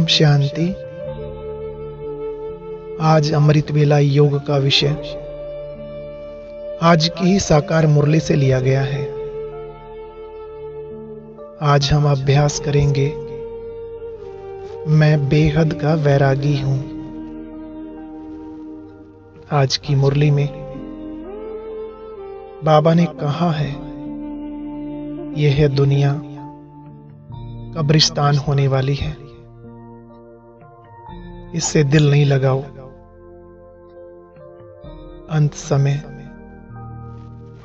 ओम शांति। आज अमृत वेला योग का विषय आज की ही साकार मुरली से लिया गया है। आज हम अभ्यास करेंगे, मैं बेहद का वैरागी हूं। आज की मुरली में बाबा ने कहा है, यह दुनिया कब्रिस्तान होने वाली है, इससे दिल नहीं लगाओ। अंत समय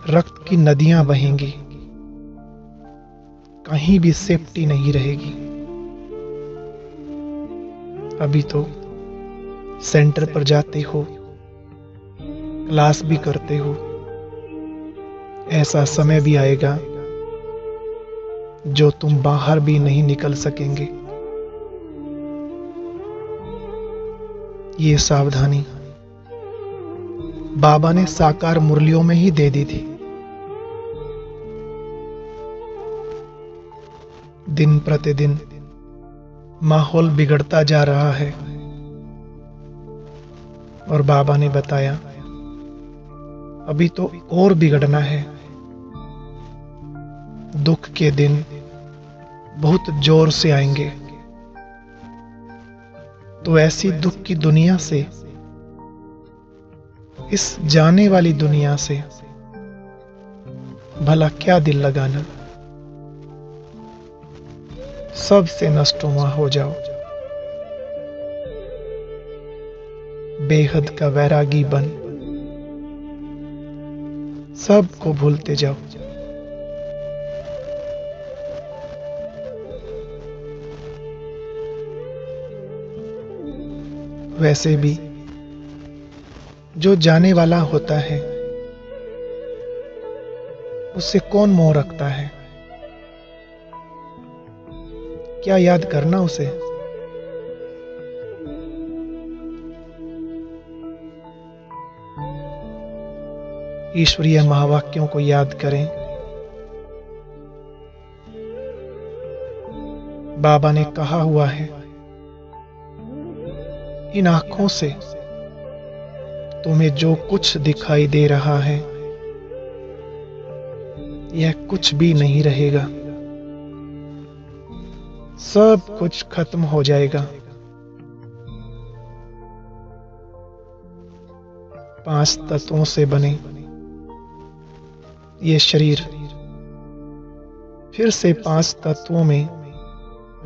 रक्त की नदियां बहेंगी, कहीं भी सेफ्टी नहीं रहेगी। अभी तो सेंटर पर जाते हो, क्लास भी करते हो, ऐसा समय भी आएगा जो तुम बाहर भी नहीं निकल सकेंगे। ये सावधानी बाबा ने साकार मुरलियों में ही दे दी थी। दिन प्रतिदिन माहौल बिगड़ता जा रहा है और बाबा ने बताया, अभी तो और बिगड़ना है। दुख के दिन बहुत जोर से आएंगे, तो ऐसी दुख की दुनिया से, इस जाने वाली दुनिया से भला क्या दिल लगाना। सबसे नष्टोमा हो जाओ, बेहद का वैरागी बन, सबको भूलते जाओ। वैसे भी जो जाने वाला होता है उससे कौन मोह रखता है? क्या याद करना उसे? ईश्वरीय महावाक्यों को याद करें। बाबा ने कहा हुआ है, इन आंखों से तुम्हें जो कुछ दिखाई दे रहा है, यह कुछ भी नहीं रहेगा, सब कुछ खत्म हो जाएगा। 5 तत्वों से बने ये शरीर फिर से 5 तत्वों में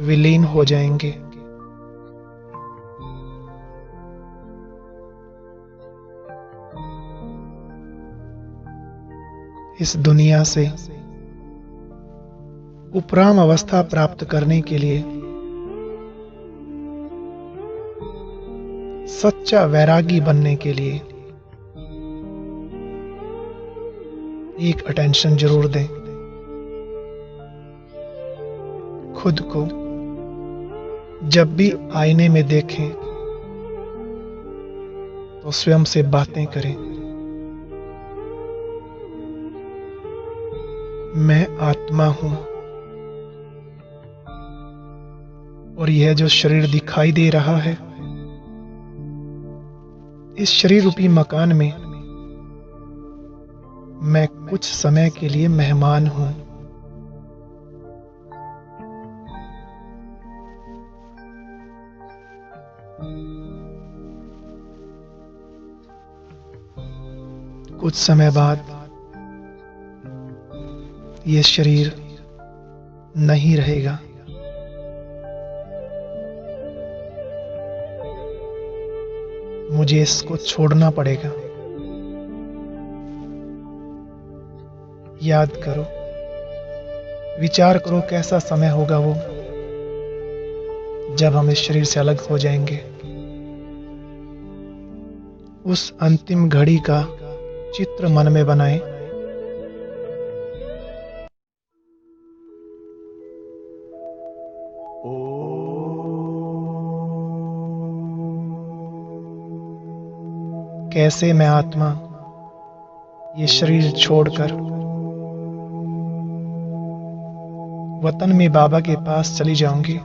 विलीन हो जाएंगे। इस दुनिया से उपराम अवस्था प्राप्त करने के लिए सच्चा वैरागी बनने के लिए एक अटेंशन जरूर दें। खुद को जब भी आईने में देखें तो स्वयं से बातें करें, मैं आत्मा हूं और यह जो शरीर दिखाई दे रहा है, इस शरीर रूपी मकान में मैं कुछ समय के लिए मेहमान हूं। कुछ समय बाद ये शरीर नहीं रहेगा। मुझे इसको छोड़ना पड़ेगा। याद करो, विचार करो, कैसा समय होगा वो जब हम इस शरीर से अलग हो जाएंगे। उस अंतिम घड़ी का चित्र मन में बनाएं। कैसे मैं आत्मा ये शरीर छोड़कर वतन में बाबा के पास चली जाऊंगी।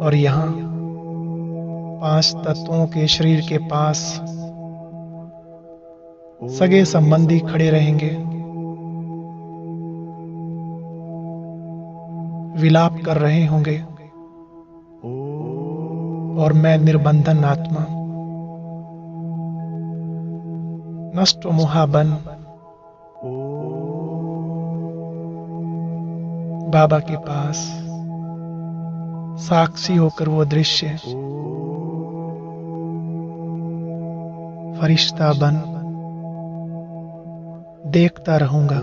और यहाँ 5 तत्वों के शरीर के पास सगे संबंधी खड़े रहेंगे, विलाप कर रहे होंगे और मैं निर्बंधन आत्मा नष्ट मोहाबन बाबा के पास साक्षी होकर वो दृश्य फरिश्ता बन देखता रहूंगा।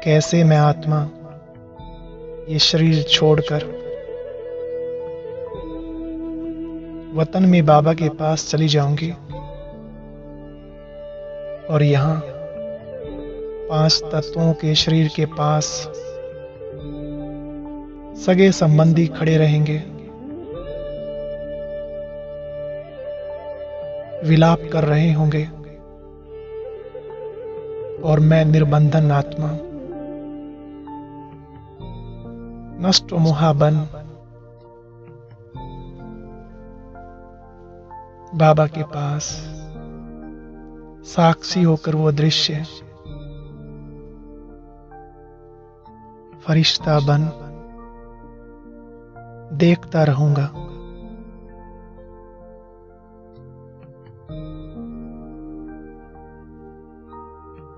कैसे मैं आत्मा ये शरीर छोड़कर वतन में बाबा के पास चली जाऊंगी और यहाँ 5 तत्वों के शरीर के पास सगे संबंधी खड़े रहेंगे, विलाप कर रहे होंगे और मैं निर्बंधन आत्मा नष्ट मोहाबन बाबा के पास साक्षी होकर वो दृश्य फरिश्ता बन देखता रहूंगा।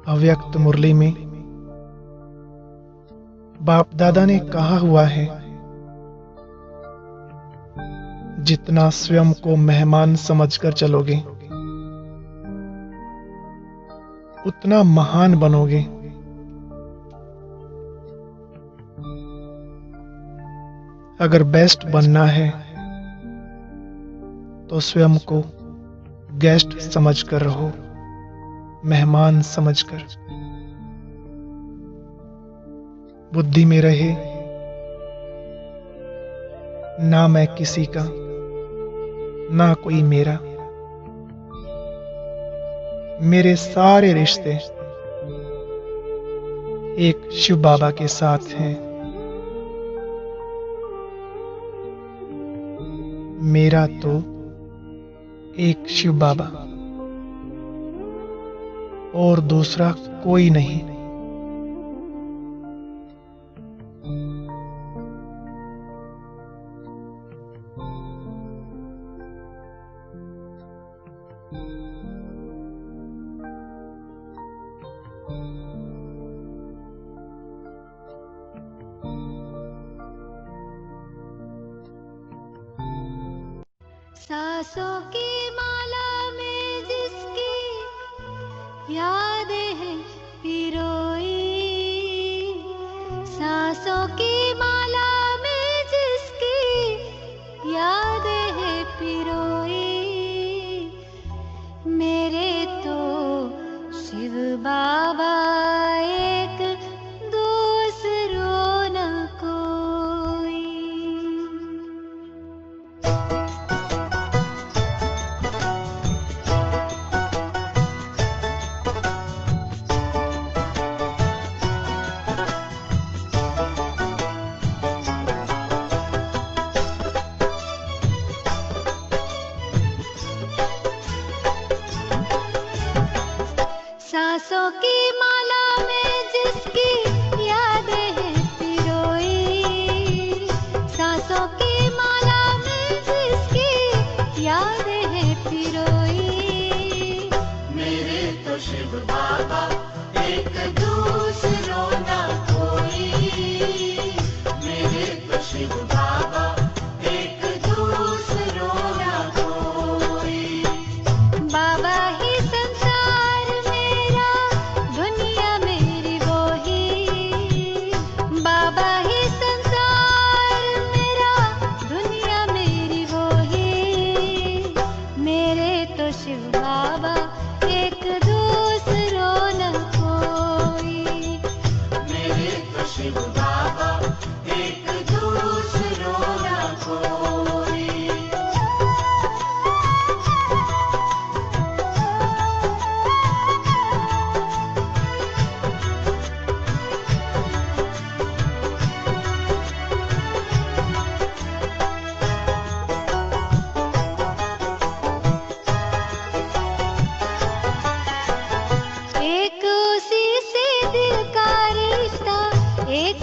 अव्यक्त मुरली में बाप दादा ने कहा हुआ है, जितना स्वयं को मेहमान समझकर चलोगे उतना महान बनोगे। अगर बेस्ट बनना है तो स्वयं को गेस्ट समझकर रहो, मेहमान समझकर। बुद्धि में रहे ना मैं किसी का ना कोई मेरा, मेरे सारे रिश्ते एक शिव बाबा के साथ हैं। मेरा तो एक शिव बाबा और दूसरा कोई नहीं। सांसों की माला में जिसकी यादें हैं पिरोई, सांसों की माला में जिसकी यादें हैं पिरोई, मेरे तो शिव बाबा एक दूसरो न कोई।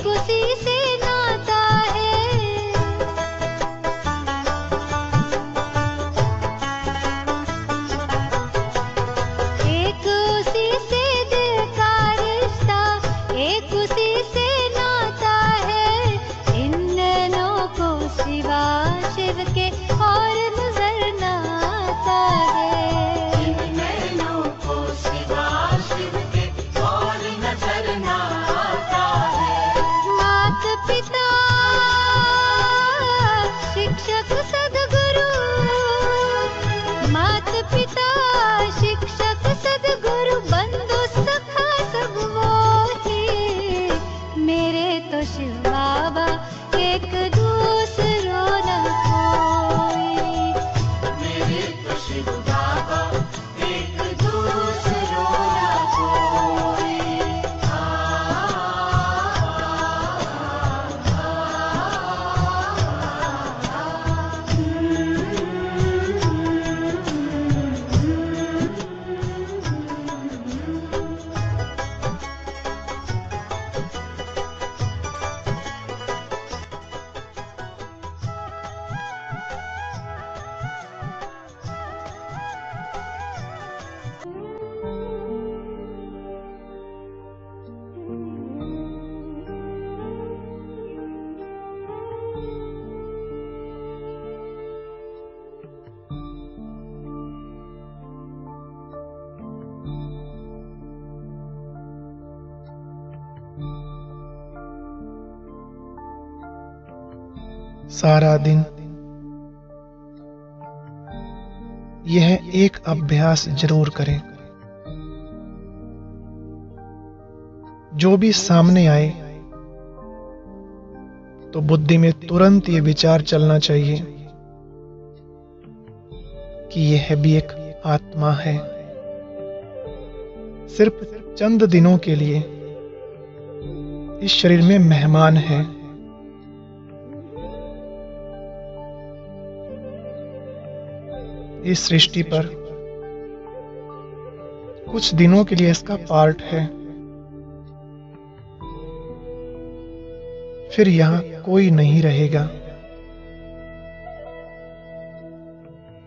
एक उसी से नाता है। एक उसी से दिल का रिश्ता, एक उसी से नाता है। इन नैनों को सिवा शिव के और नजर न आता है। इन नैनों को सिवा शिव के और नजर न आता है। मात पिता शिक्षक सद्गुरु, मात पिता शिक्षक सद्गुरु, बंधु सखा सब वो ही। मेरे तो शिव बाबा एक दूसरो न कोई। मेरे तो शिव बाबा एक दूसरो न कोई। सारा दिन यह एक अभ्यास जरूर करें। जो भी सामने आए तो बुद्धि में तुरंत ये विचार चलना चाहिए कि यह भी एक आत्मा है, सिर्फ चंद दिनों के लिए इस शरीर में मेहमान है। इस सृष्टि पर कुछ दिनों के लिए इसका पार्ट है, फिर यहां कोई नहीं रहेगा।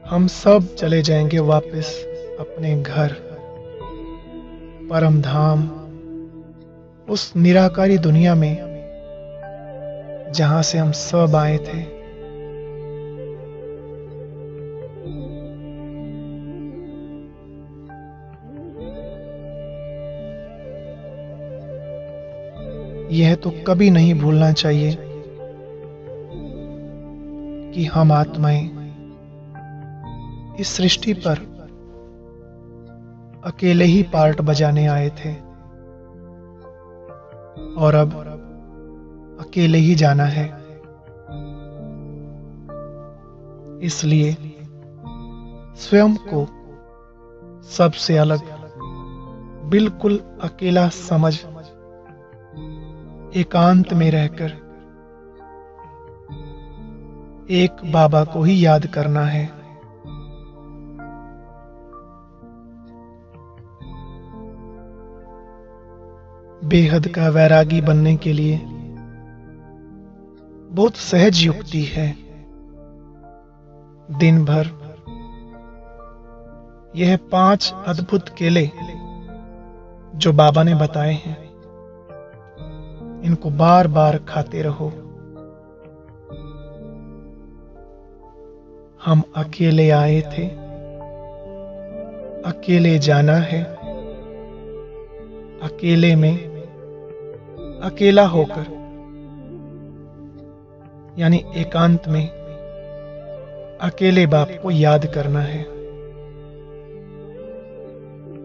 हम सब चले जाएंगे वापस अपने घर, परम धाम, उस निराकारी दुनिया में जहां से हम सब आए थे। यह तो कभी नहीं भूलना चाहिए कि हम आत्माएं इस सृष्टि पर अकेले ही पार्ट बजाने आए थे और अब अकेले ही जाना है। इसलिए स्वयं को सबसे अलग, बिल्कुल अकेला समझ एकांत में रहकर एक बाबा को ही याद करना है। बेहद का वैरागी बनने के लिए बहुत सहज युक्ति है। दिन भर यह 5 अद्भुत केले जो बाबा ने बताए हैं, इनको बार बार खाते रहो। हम अकेले आए थे, अकेले जाना है। अकेले में अकेला होकर, यानी एकांत में अकेले बाप को याद करना है।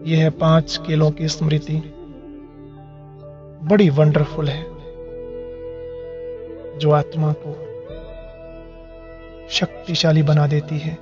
यह 5 केलों की स्मृति बड़ी वंडरफुल है, जो आत्मा को शक्तिशाली बना देती है।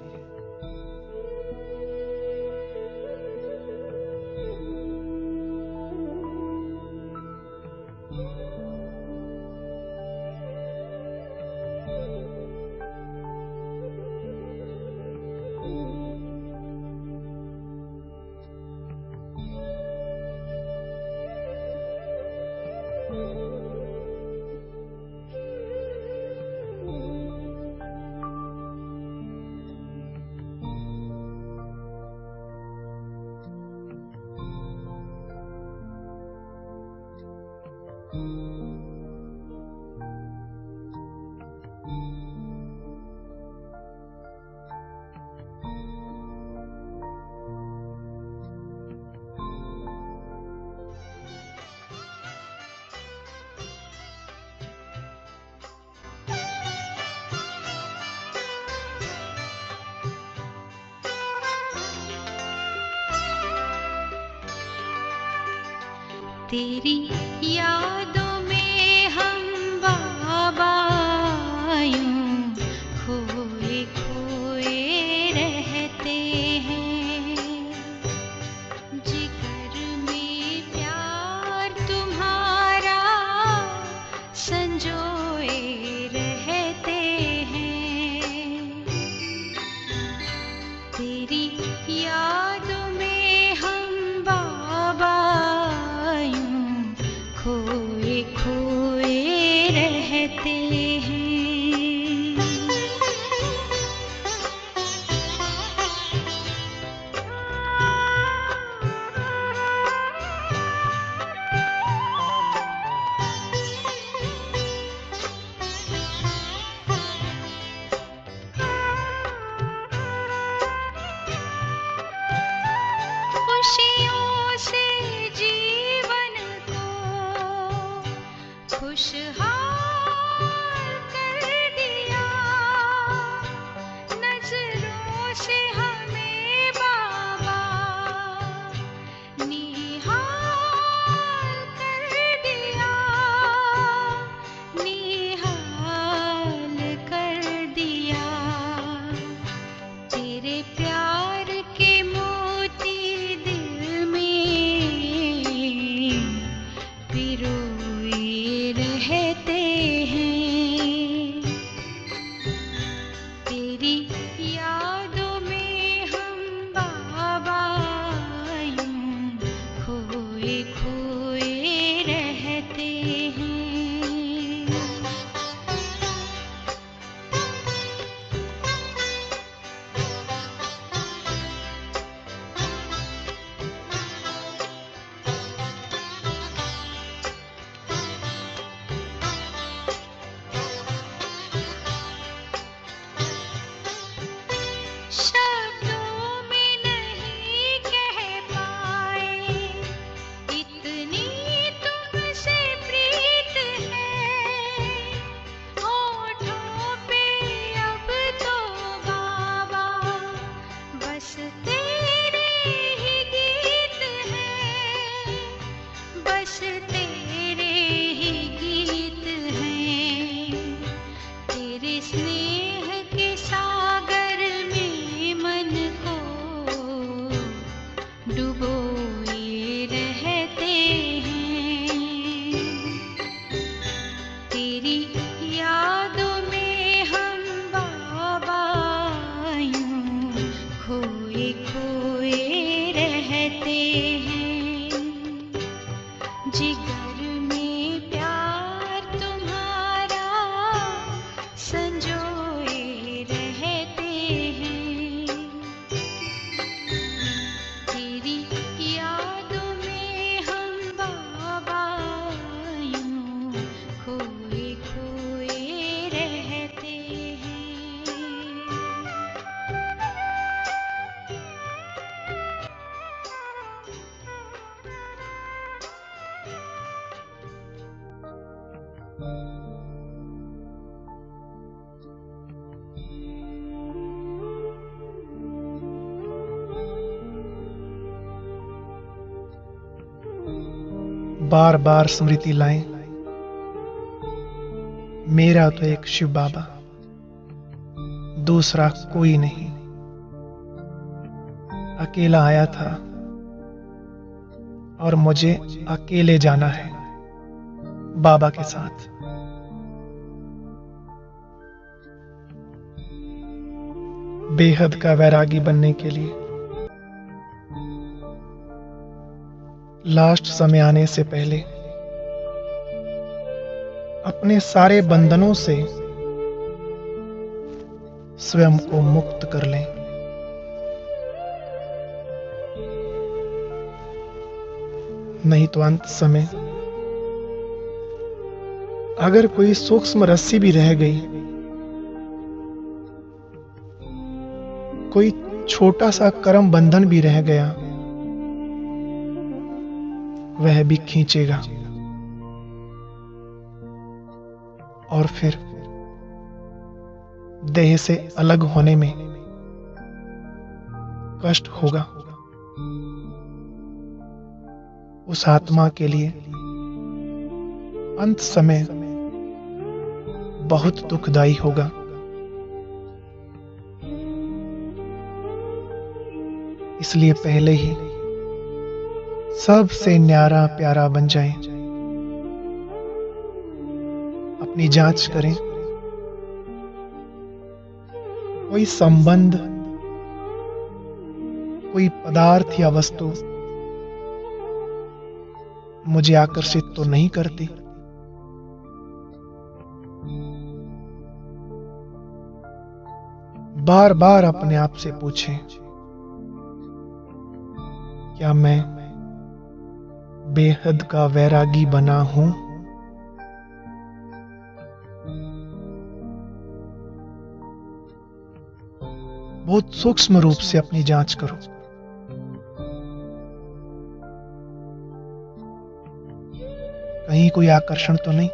तेरी यादों में हम बाबा यूं खोए खोए रहते हैं। जिगर में प्यार तुम्हारा संजोए रहते हैं। तेरी यादों में हम बाबा खोए खोए रहते हैं। खुशियों से जीवन खुशहाल कर दिया, नजरों से हमें बाबा निहाल कर दिया, निहाल कर दिया। तेरे प्यार के मोती दिल में पिरोए रहते हैं। तेरी यादों में हम बाबा यूं खोए खोए रहते हैं। शब्दों में नहीं कह पाए इतनी तुमसे प्रीत है। होठों पे अब तो बाबा बस तेरे ही गीत हैं, बस तेरे ही गीत हैं। तेरे स्नेह के सागर में मन को डुबोए रहते हैं। तेरी यादों में हम बाबा यूं खोए खोए रहते हैं। जिगर में प्यार तुम्हारा संजोए रहते हैं। तेरी यादों में हम बाबा यूं खोए खोए रहते हैं। बार बार स्मृति लाएं, मेरा तो एक शिव बाबा, दूसरा कोई नहीं। अकेला आया था और मुझे अकेले जाना है बाबा के साथ। बेहद का वैरागी बनने के लिए लास्ट समय आने से पहले अपने सारे बंधनों से स्वयं को मुक्त कर लें। नहीं तो अंत समय अगर कोई सूक्ष्म रस्सी भी रह गई, कोई छोटा सा करम बंधन भी रह गया, वह भी खींचेगा और फिर देह से अलग होने में कष्ट होगा। उस आत्मा के लिए अंत समय बहुत दुखदाई होगा। इसलिए पहले ही सबसे न्यारा प्यारा बन जाएं। अपनी जांच करें। कोई संबंध, कोई पदार्थ या वस्तु मुझे आकर्षित तो नहीं करती। बार बार अपने आप से पूछें, क्या मैं बेहद का वैरागी बना हूं? बहुत सूक्ष्म रूप से अपनी जांच करो। कहीं कोई आकर्षण तो नहीं?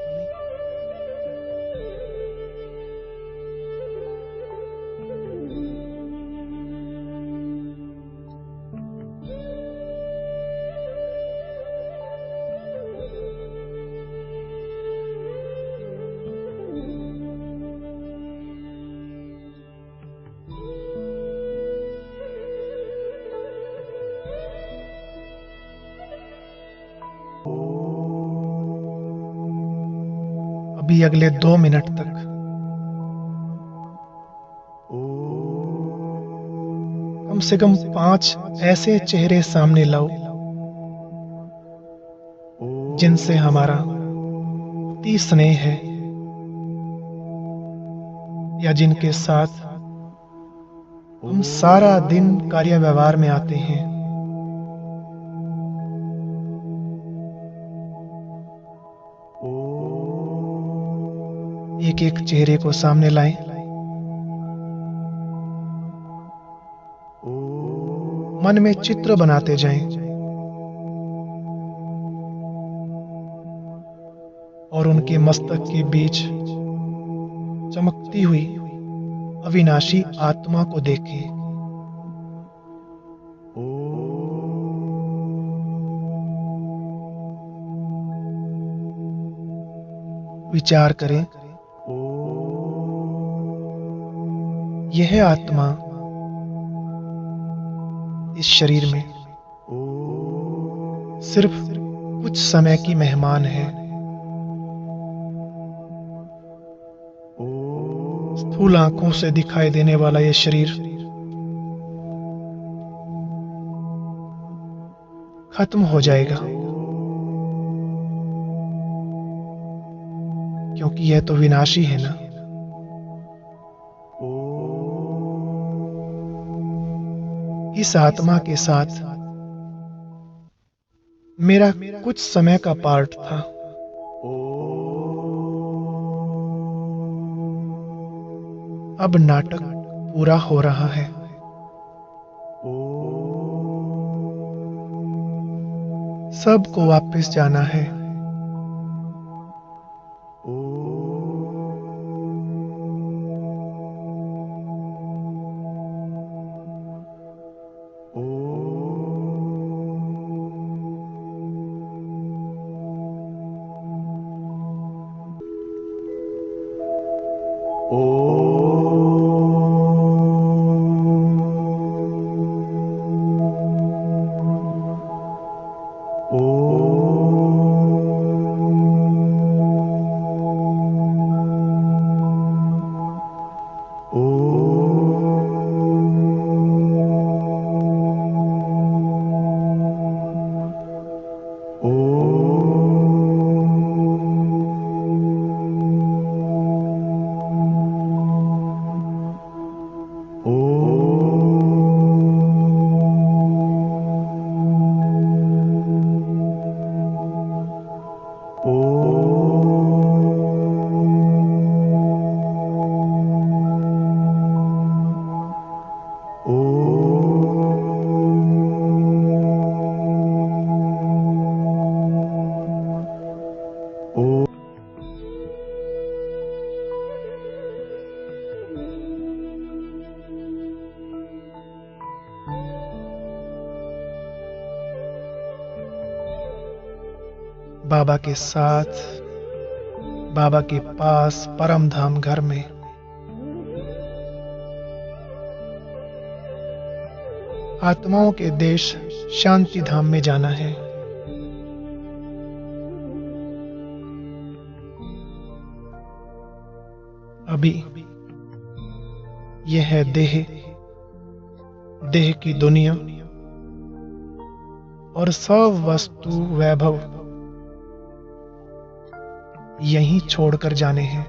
अभी अगले 2 मिनट तक कम से कम 5 ऐसे चेहरे सामने लाओ जिनसे हमारा अति स्नेह है या जिनके साथ हम सारा दिन कार्य व्यवहार में आते हैं। एक एक चेहरे को सामने लाएं। मन में चित्र बनाते जाएं और उनके मस्तक के बीच चमकती हुई अविनाशी आत्मा को देखें। विचार करें, यह आत्मा इस शरीर में सिर्फ कुछ समय की मेहमान है। स्थूल आंखों से दिखाई देने वाला यह शरीर खत्म हो जाएगा, क्योंकि यह तो विनाशी है ना। इस आत्मा के साथ मेरा कुछ समय का पार्ट था। अब नाटक पूरा हो रहा है। सबको वापस जाना है। ओ बाबा के साथ, बाबा के पास परम धाम घर में आत्माओं के देश शांति धाम में जाना है। अभी यह है देह, देह की दुनिया और सब वस्तु वैभव यहीं छोड़कर जाने हैं।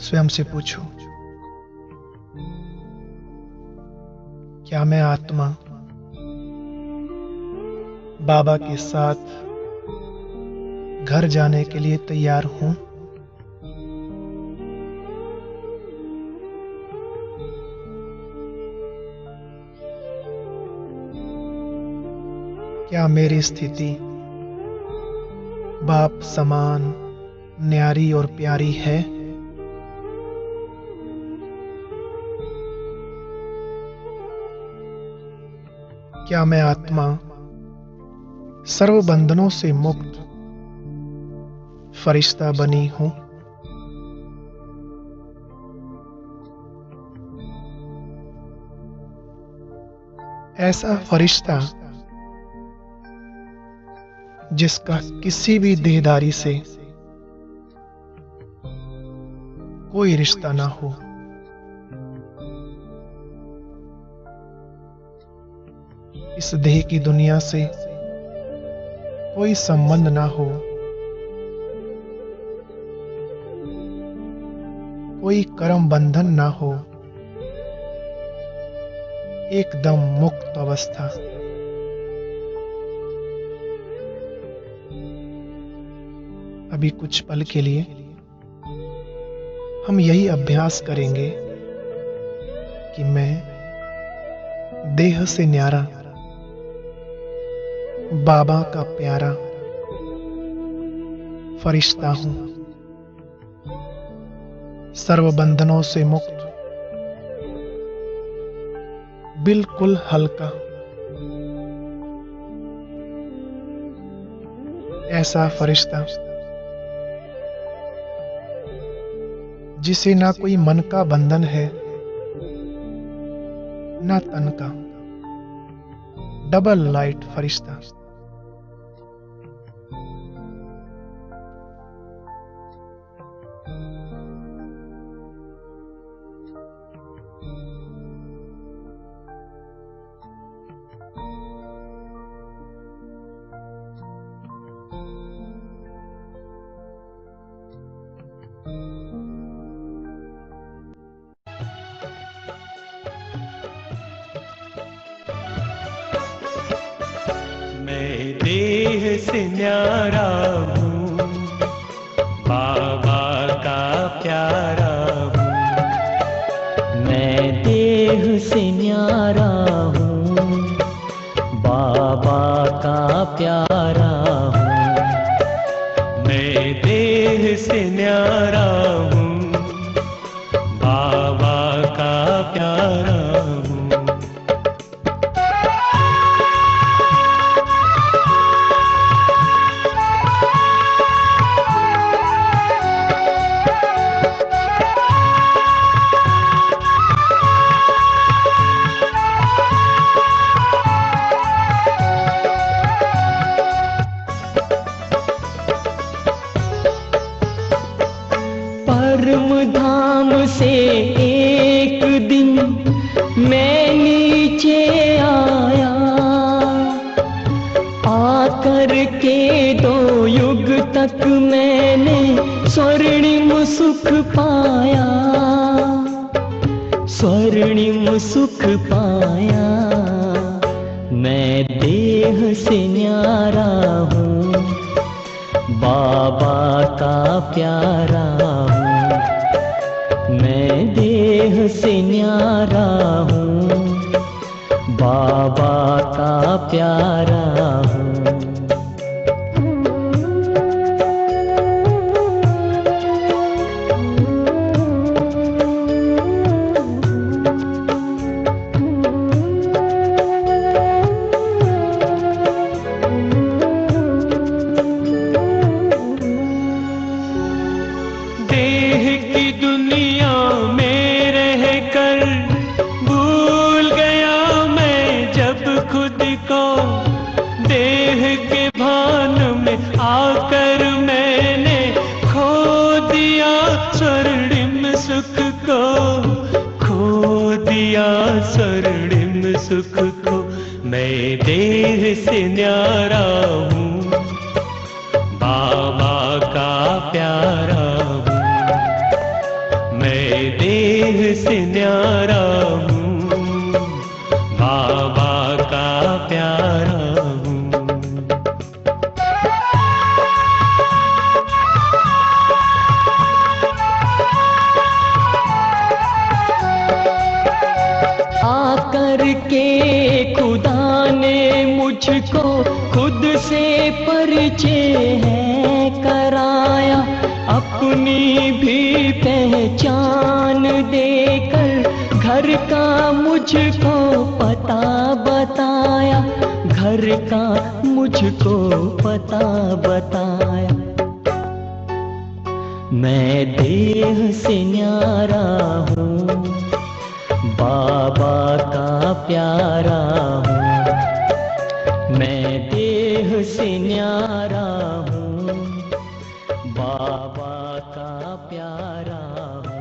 स्वयं से पूछो, क्या मैं आत्मा बाबा के साथ घर जाने के लिए तैयार हूं? क्या मेरी स्थिति बाप समान न्यारी और प्यारी है? क्या मैं आत्मा सर्व बंधनों से मुक्त फरिश्ता बनी हूं? ऐसा फरिश्ता जिसका किसी भी देहधारी से कोई रिश्ता ना हो। इस देह की दुनिया से कोई संबंध ना हो, कोई कर्म बंधन ना हो, एकदम मुक्त अवस्था। अभी कुछ पल के लिए हम यही अभ्यास करेंगे कि मैं देह से न्यारा बाबा का प्यारा फरिश्ता हूं, सर्व बंधनों से मुक्त, बिल्कुल हल्का। ऐसा फरिश्ता जिसे ना कोई मन का बंधन है ना तन का, डबल लाइट फरिश्ता। मैं देह से न्यारा हूँ, बाबा का प्यारा हूँ। मैं देह से न्यारा हूँ, बाबा का प्यारा हूँ। मैं देह से न्यारा हूँ, बाबा का प्यारा हूँ। परम धाम से एक दिन मैं नीचे आया, आकर के 2 युग तक मैंने स्वर्णिम सुख पाया, स्वर्णिम सुख पाया। मैं देह से न्यारा हूँ, बाबा का प्यारा हूँ। मैं देह से न्यारा हूँ, बाबा का प्यारा हूँ। देह की दुनिया में रहकर भूल गया मैं जब खुद को, देह के भान में आकर मैंने खो दिया स्वर्णिम सुख को, खो दिया स्वर्णिम सुख को। मैं देह से न्यारा हूँ, बाबा का प्यारा हूँ। मैं देह से न्यारा हूँ, बाबा का प्यारा हूँ। आकर के खुदा ने मुझको खुद से परिचय है कराया, अपनी भी पहचान देकर घर का मुझको पता बताया, घर का मुझको पता बताया। मैं देह से न्यारा हूँ, बाबा का प्यारा हूँ। मैं देह से न्यारा हूँ, बाबा का प्यारा हूँ।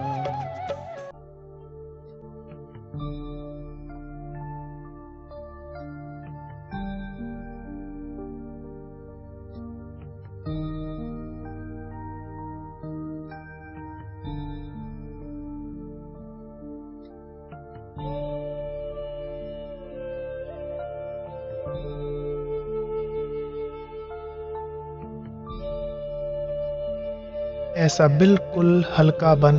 ऐसा बिल्कुल हल्का बन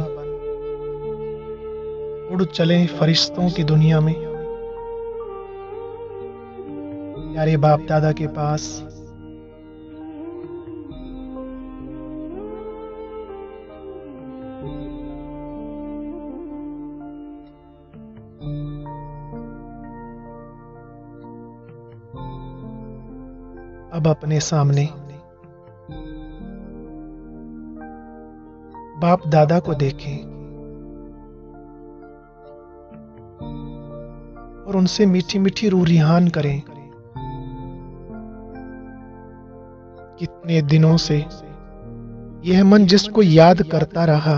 उड़ चले फरिश्तों की दुनिया में, प्यारे बाप दादा के पास। अब अपने सामने बाप दादा को देखें और उनसे मीठी मीठी रूरिहान करें। कितने दिनों से यह मन जिसको याद करता रहा,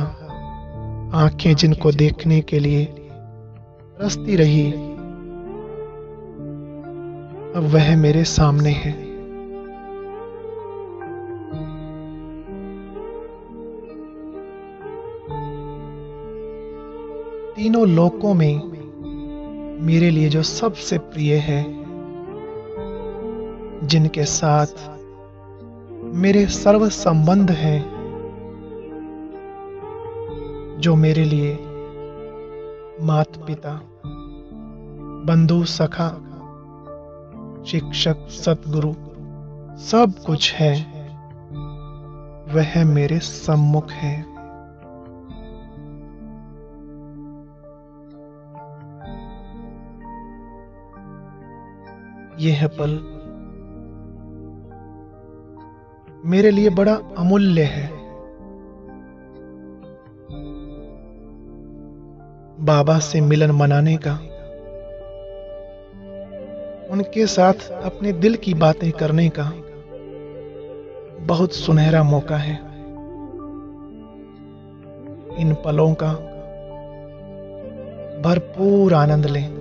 आंखें जिनको देखने के लिए तरसती रही, अब वह मेरे सामने है। तीनों लोकों में मेरे लिए जो सबसे प्रिय है, जिनके साथ मेरे सर्व संबंध हैं, जो मेरे लिए माता पिता, बंधु सखा, शिक्षक, सतगुरु सब कुछ है, वह मेरे सम्मुख है। यह पल मेरे लिए बड़ा अमूल्य है। बाबा से मिलन मनाने का, उनके साथ अपने दिल की बातें करने का बहुत सुनहरा मौका है। इन पलों का भरपूर आनंद लें।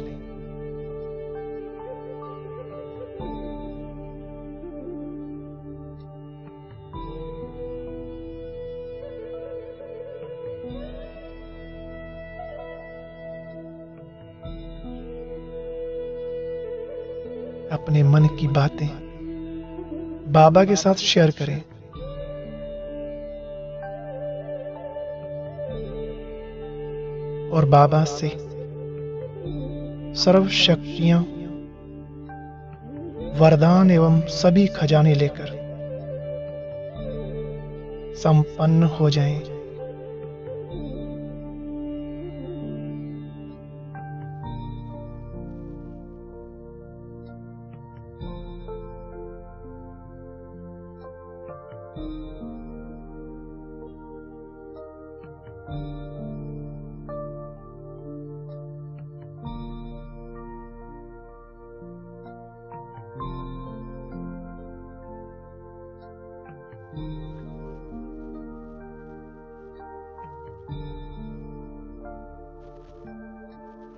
अपने मन की बातें बाबा के साथ शेयर करें। और बाबा से सर्व शक्तियां वरदान एवं सभी खजाने लेकर संपन्न हो जाएं।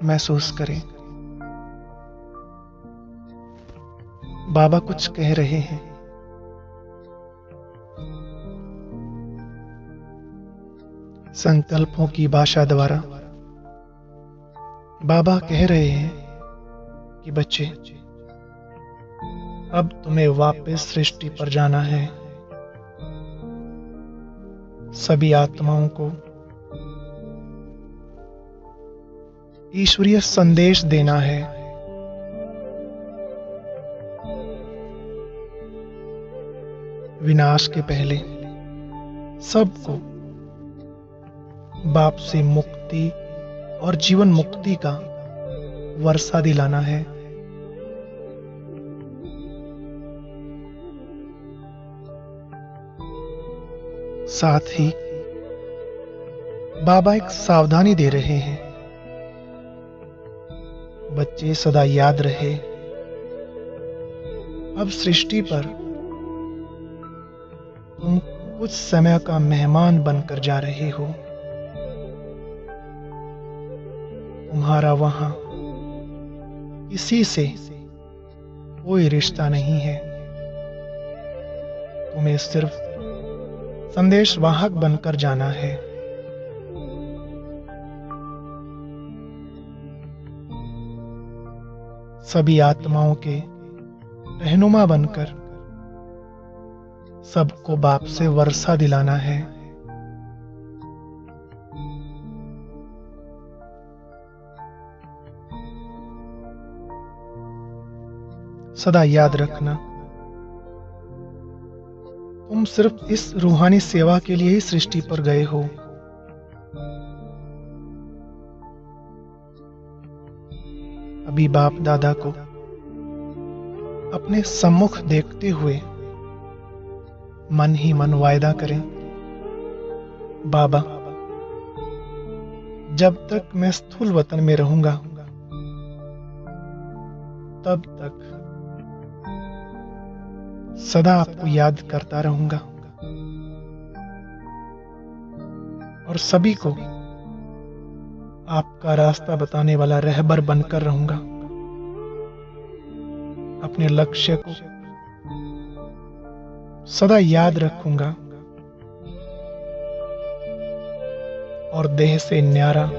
महसूस करें, बाबा कुछ कह रहे हैं। संकल्पों की भाषा द्वारा बाबा कह रहे हैं कि बच्चे, अब तुम्हें वापस सृष्टि पर जाना है। सभी आत्माओं को ईश्वरीय संदेश देना है। विनाश के पहले सबको बाप से मुक्ति और जीवन मुक्ति का वर्षा दिलाना है। साथ ही बाबा एक सावधानी दे रहे हैं, बच्चे सदा याद रहे, अब सृष्टि पर तुम कुछ समय का मेहमान बनकर जा रहे हो। तुम्हारा वहां किसी से कोई रिश्ता नहीं है। तुम्हें सिर्फ संदेश वाहक बनकर जाना है। सभी आत्माओं के रहनुमा बनकर सबको बाप से वर्षा दिलाना है। सदा याद रखना, तुम सिर्फ इस रूहानी सेवा के लिए ही सृष्टि पर गए हो। अभी बाप दादा को अपने सम्मुख देखते हुए मन ही मन वायदा करें, बाबा, जब तक मैं स्थूल वतन में रहूंगा तब तक सदा आपको याद करता रहूंगा और सभी को आपका रास्ता बताने वाला रहबर बनकर रहूंगा। अपने लक्ष्य को सदा याद रखूंगा और देह से न्यारा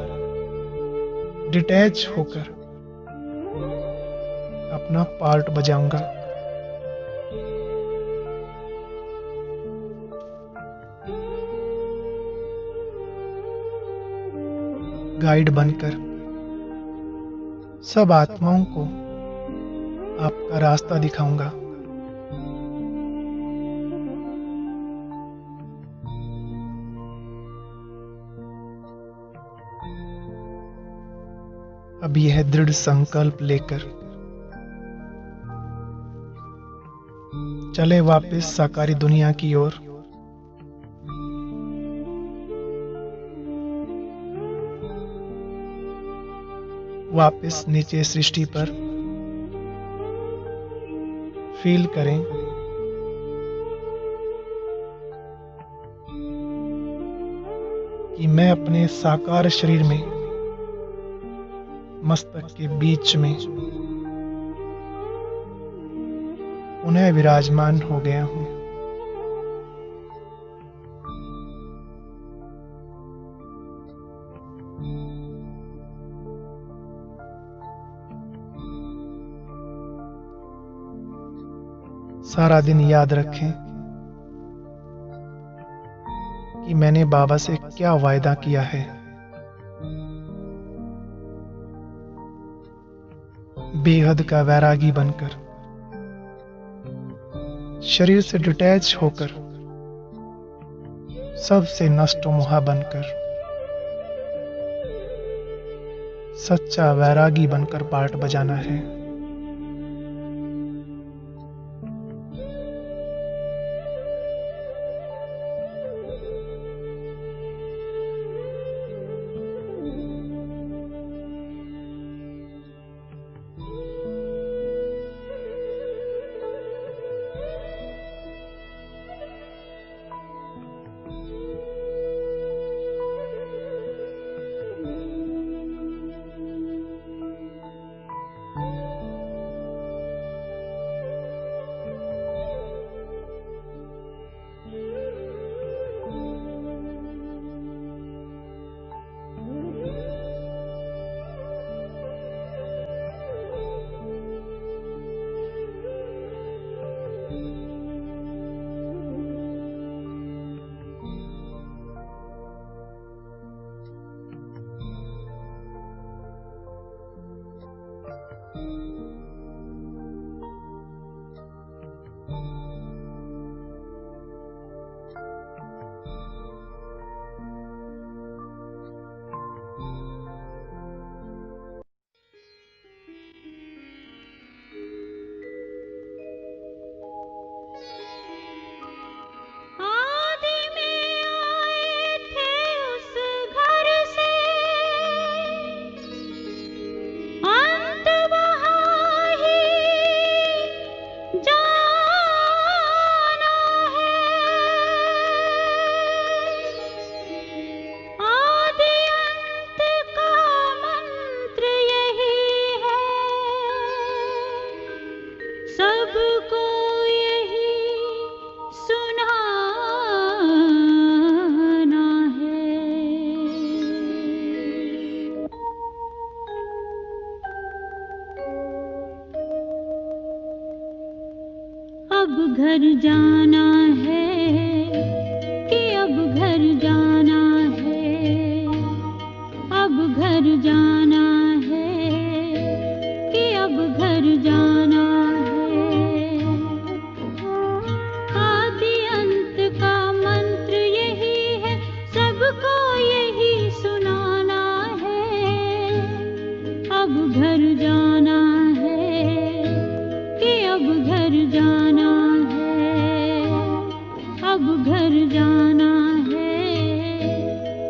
डिटैच होकर अपना पार्ट बजाऊंगा। गाइड बनकर सब आत्माओं को आपका रास्ता दिखाऊंगा। अब यह दृढ़ संकल्प लेकर चले वापस साकारी दुनिया की ओर। वापस नीचे सृष्टि पर फील करें कि मैं अपने साकार शरीर में मस्तक के बीच में पुनः विराजमान हो गया हूं। सारा दिन याद रखें कि मैंने बाबा से क्या वायदा किया है। बेहद का वैरागी बनकर शरीर से डिटैच होकर, सबसे नष्ट मुहा बनकर, सच्चा वैरागी बनकर पार्ट बजाना है। आदि में आए थे उस घर से, अंत वहाँ ही जाना है। आदि अंत का मंत्र यही है, सबको यही सुनाना है। अब घर जाना है कि अब घर जाना है, अब घर जाना है कि अब घर जाना है। आदि अंत का मंत्र यही है, सबको यही सुनाना है। अब घर जाना है कि अब घर जाना है, अब घर जाना है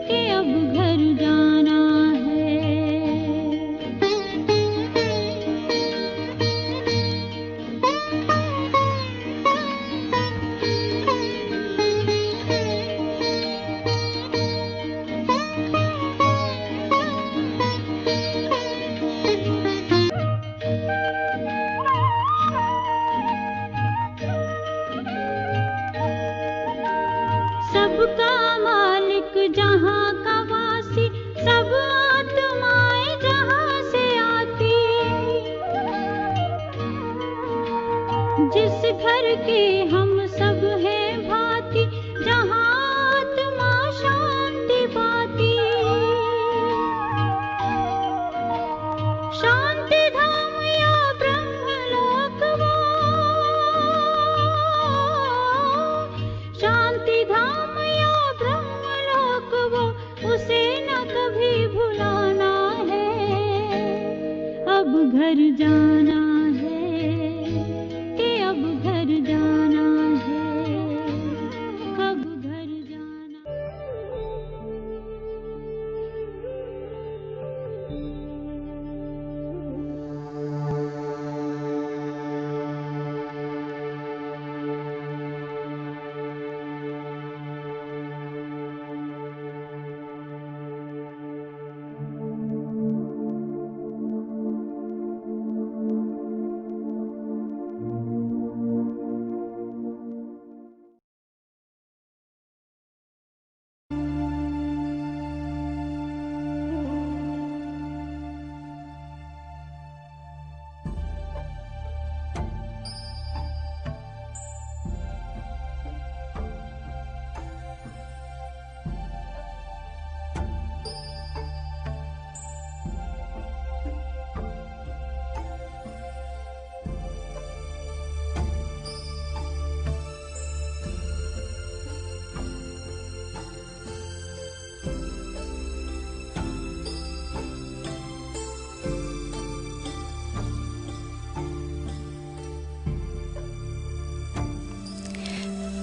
कि अब घर जाना है। सबका मालिक जहाँ का वासी, सब आत्माएं जहाँ से आती, जिस घर के हम सब हैं भांति, जहाँ आत्मा शांति पाती। शांति धाम या ब्रह्मलोक वो, शांति धाम या ब्रह्मलोक वो, उसे न कभी भुलाना है। अब घर जाना है कि अब घर जाना है, अब घर जाना।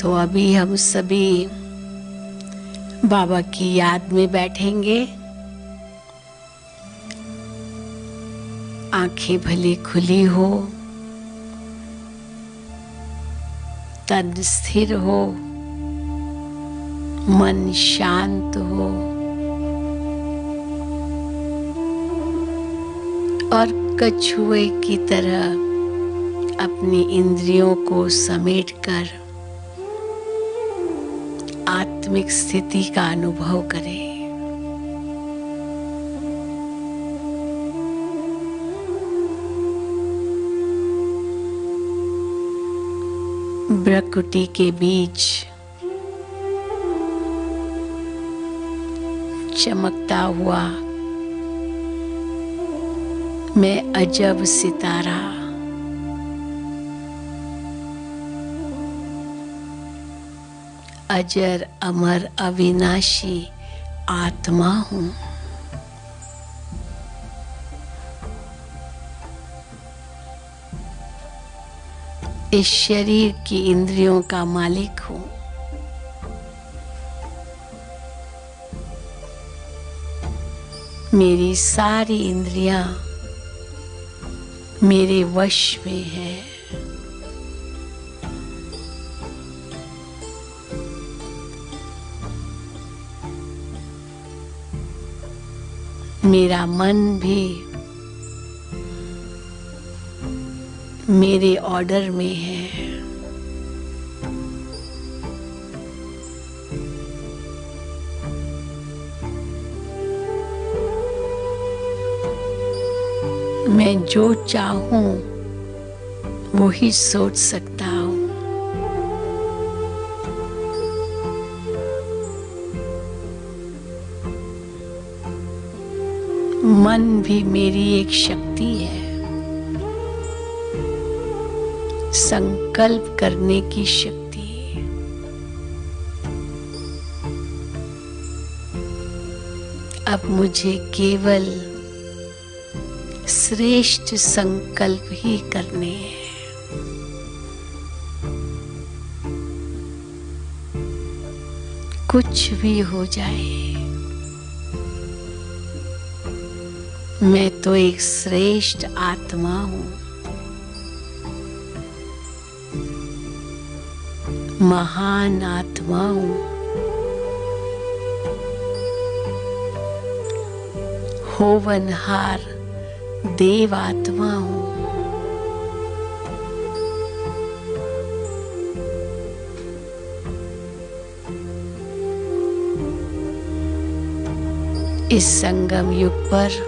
तो अभी हम सभी बाबा की याद में बैठेंगे। आंखें भले खुली हो, तन स्थिर हो, मन शांत हो और कछुए की तरह अपनी इंद्रियों को समेटकर आत्मिक स्थिति का अनुभव करें। भ्रकुटी के बीच चमकता हुआ मैं अजब सितारा, अजर अमर अविनाशी आत्मा हूं। इस शरीर की इंद्रियों का मालिक हूं। मेरी सारी इंद्रियां मेरे वश में है। मेरा मन भी मेरे ऑर्डर में है। मैं जो चाहूं वो ही सोच सकता हूं। मन भी मेरी एक शक्ति है, संकल्प करने की शक्ति। अब मुझे केवल श्रेष्ठ संकल्प ही करने हैं। कुछ भी हो जाए, मैं तो एक श्रेष्ठ आत्मा हूं, महान आत्मा हूं। होवनहार देव आत्मा हूं। इस संगम युग पर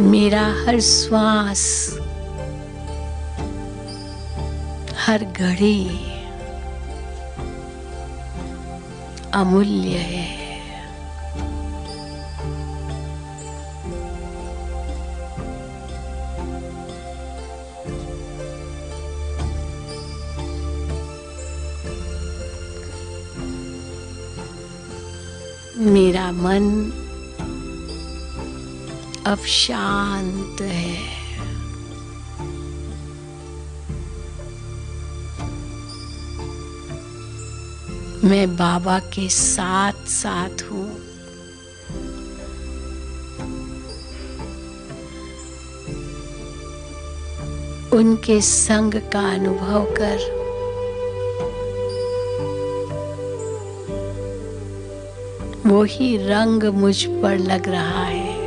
मेरा हर श्वास, हर घड़ी अमूल्य है। मेरा मन अब शांत है। मैं बाबा के साथ साथ हूं। उनके संग का अनुभव कर वो ही रंग मुझ पर लग रहा है।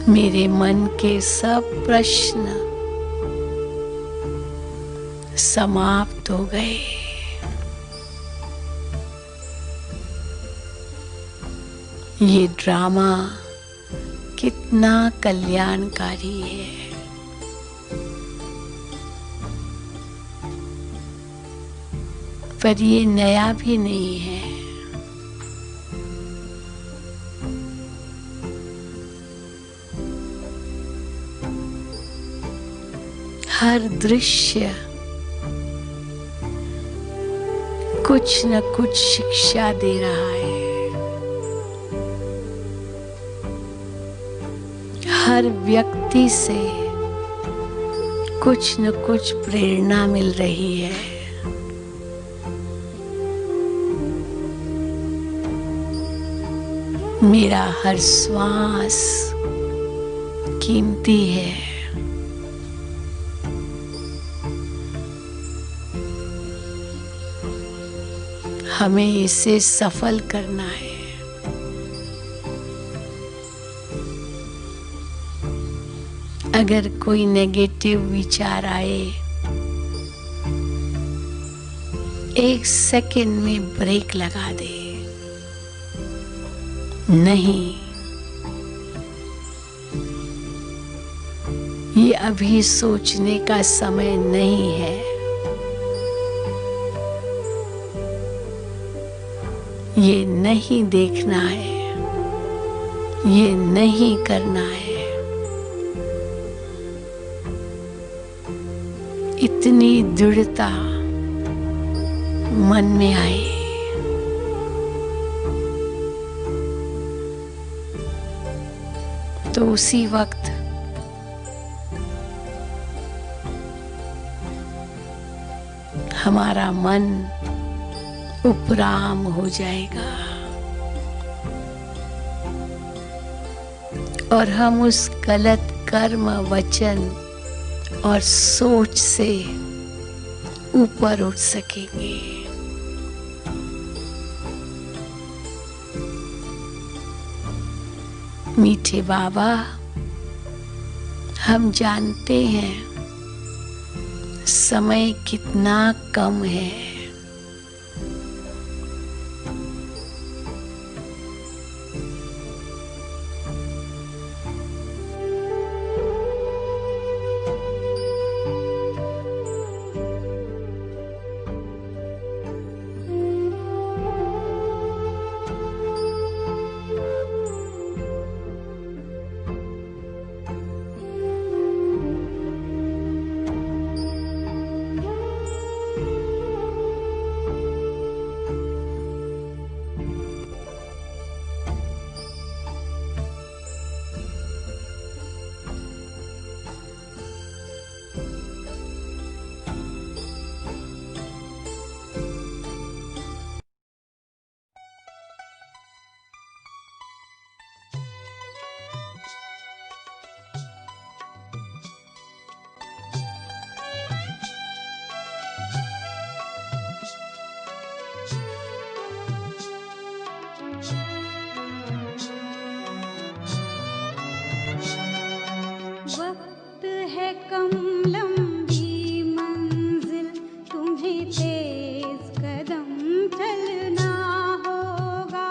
मेरे मन के सब प्रश्न समाप्त हो गए। ये ड्रामा कितना कल्याणकारी है। पर ये नया भी नहीं है। हर दृश्य कुछ न कुछ शिक्षा दे रहा है। हर व्यक्ति से कुछ न कुछ प्रेरणा मिल रही है। मेरा हर श्वास कीमती है। हमें इसे सफल करना है। अगर कोई नेगेटिव विचार आए, 1 सेकंड में ब्रेक लगा दे। नहीं, ये अभी सोचने का समय नहीं है। ये नहीं देखना है, ये नहीं करना है। इतनी दृढ़ता मन में आई। तो उसी वक्त हमारा मन उपराम हो जाएगा और हम उस गलत कर्म, वचन और सोच से ऊपर उठ सकेंगे। मीठे बाबा, हम जानते हैं समय कितना कम है। वक्त है कम, लंबी मंजिल, तुम्हें तेज कदम चलना होगा।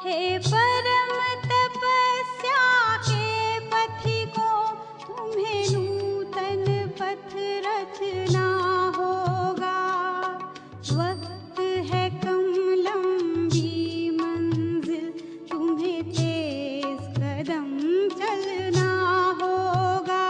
हे परम तपस्या के पथिकों, तुम्हें नूतन पथ रचना होगा। वक्त है कम, लंबी मंजिल, तुम्हें तेज कदम चलना होगा।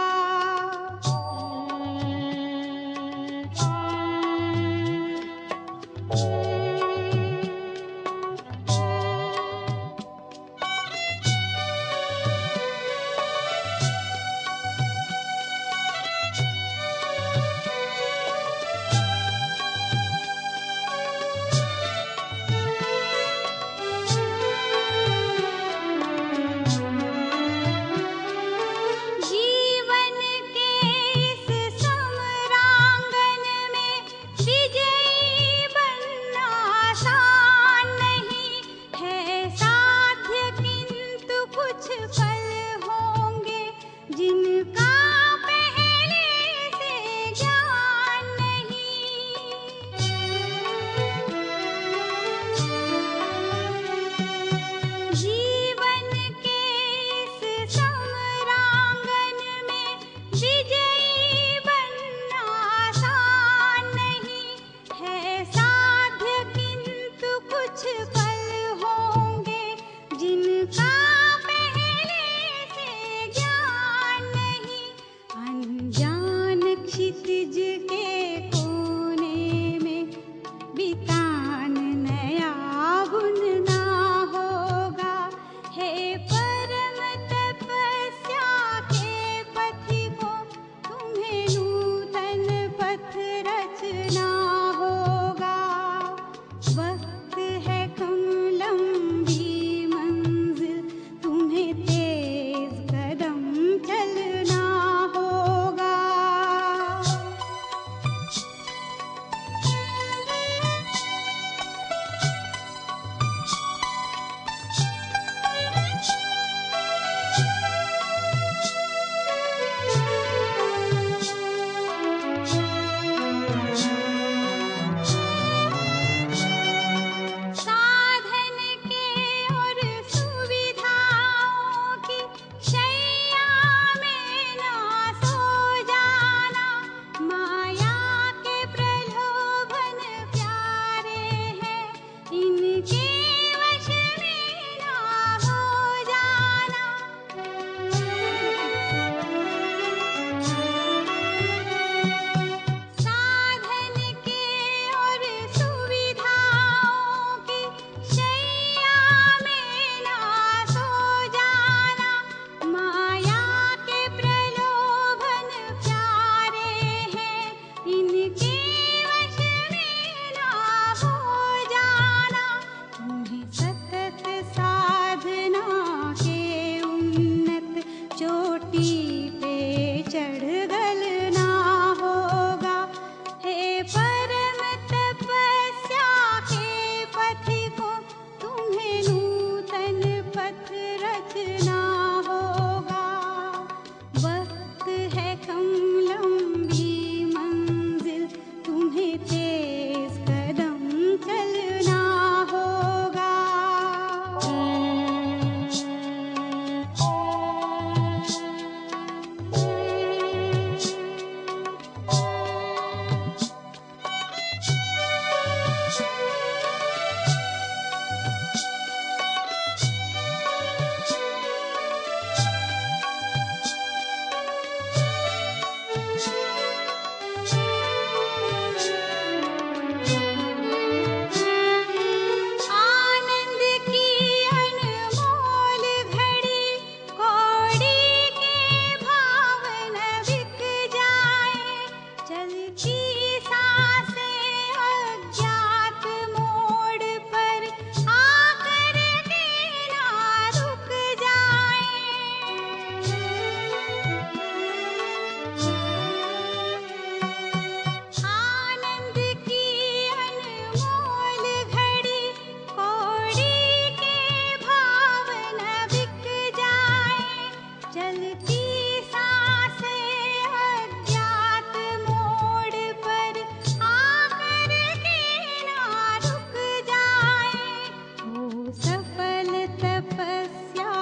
चलती सांसें अज्ञात मोड़ पर आकर के ना रुक जाए। हो सफल तपस्या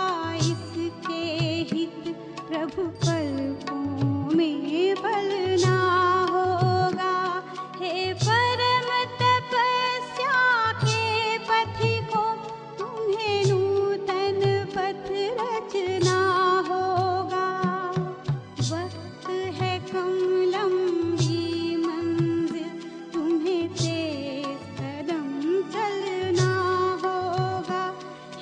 इसके हित प्रभु पलकों में बलना होगा। हे परम तपस्या के पथिकों, तुम्हें नूतन पथ रचना होगा। वक्त है कम लंबी मंजिल, तुम्हें तेज कदम चलना होगा।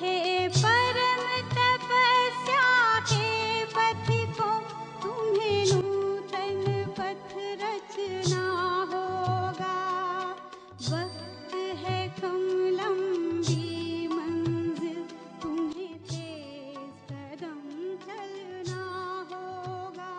हे परम तपस्या के पथिकों, तुम्हें नूतन पथ रचना होगा। वक्त है कम लंबी मंजिल, तुम्हें तेज कदम चलना होगा।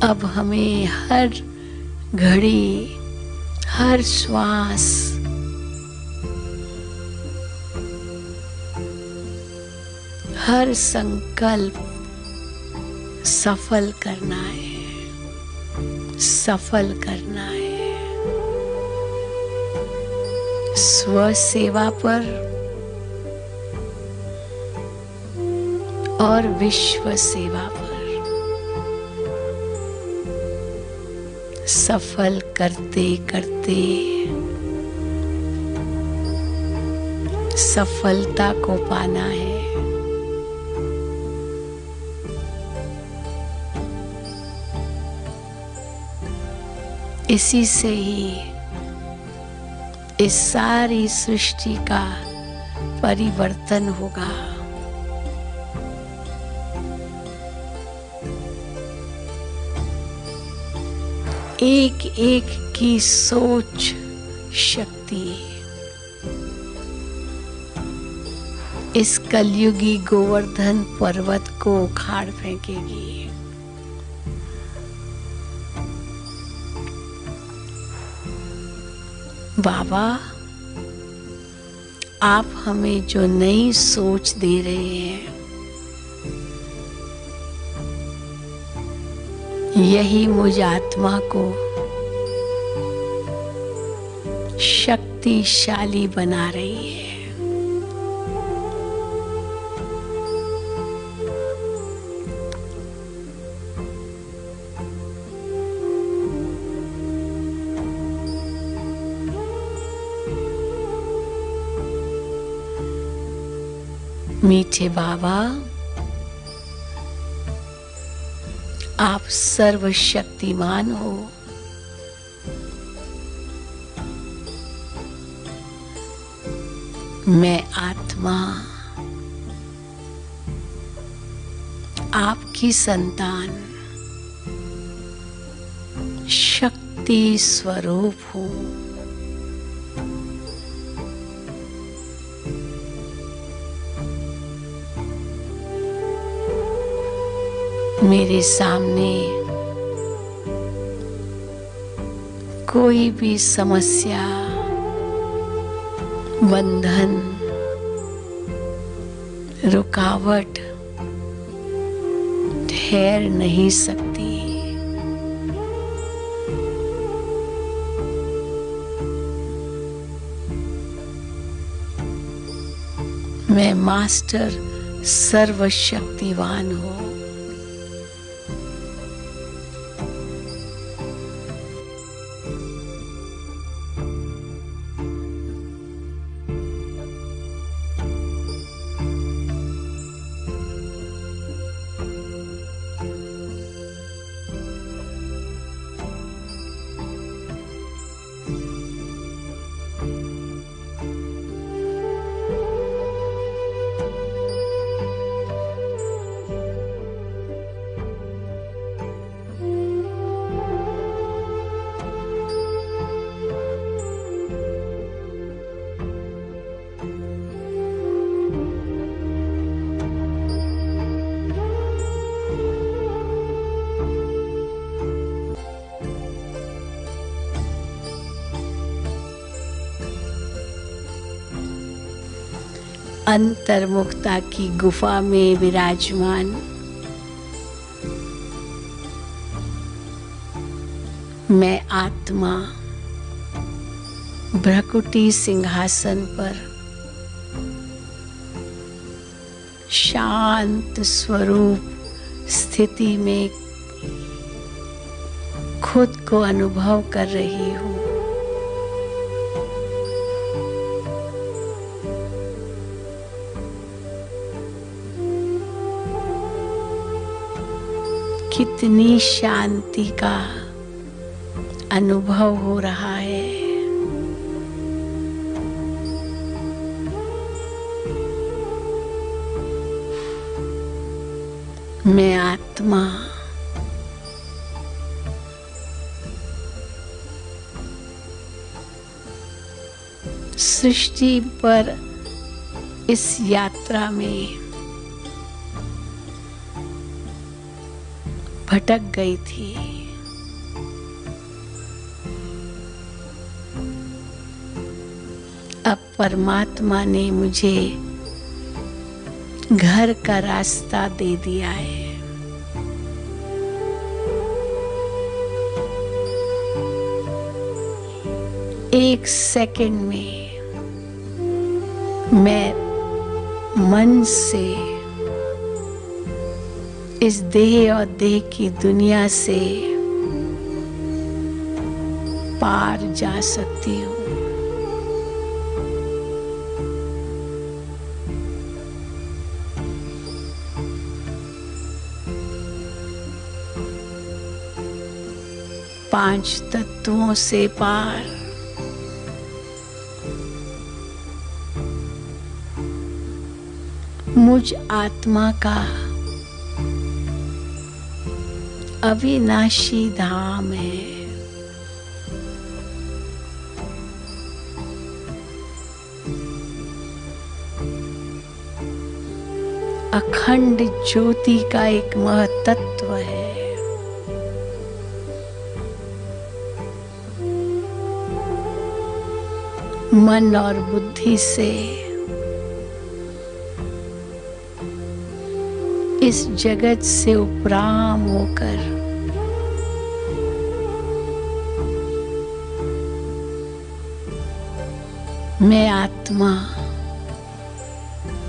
अब हमें हर घड़ी, हर श्वास हर संकल्प सफल करना है, सफल करना है। स्व सेवा पर और विश्व सेवा पर सफल करते करते सफलता को पाना है। इसी से ही इस सारी सृष्टि का परिवर्तन होगा। एक एक की सोच शक्ति इस कलयुगी गोवर्धन पर्वत को उखाड़ फेंकेगी। बाबा, आप हमें जो नई सोच दे रहे हैं, यही मुझ आत्मा को शक्तिशाली बना रही है। मीठे बाबा, आप सर्वशक्तिमान हो। मैं आत्मा आपकी संतान शक्ति स्वरूप हूँ। मेरे सामने कोई भी समस्या, बंधन, रुकावट ठहर नहीं सकती। मैं मास्टर सर्वशक्तिवान हूँ। अंतर्मुखता की गुफा में विराजमान मैं आत्मा भ्रकुटी सिंहासन पर शांत स्वरूप स्थिति में खुद को अनुभव कर रही हूँ। कितनी शांति का अनुभव हो रहा है। मैं आत्मा सृष्टि पर इस यात्रा में भटक गई थी। अब परमात्मा ने मुझे घर का रास्ता दे दिया है। एक सेकंड में मैं मन से इस देह और देह की दुनिया से पार जा सकती हूँ। पांच तत्वों से पार, मुझ आत्मा का अविनाशी धाम है। अखंड ज्योति का एक महतत्व है। मन और बुद्धि से इस जगत से उपराम होकर मैं आत्मा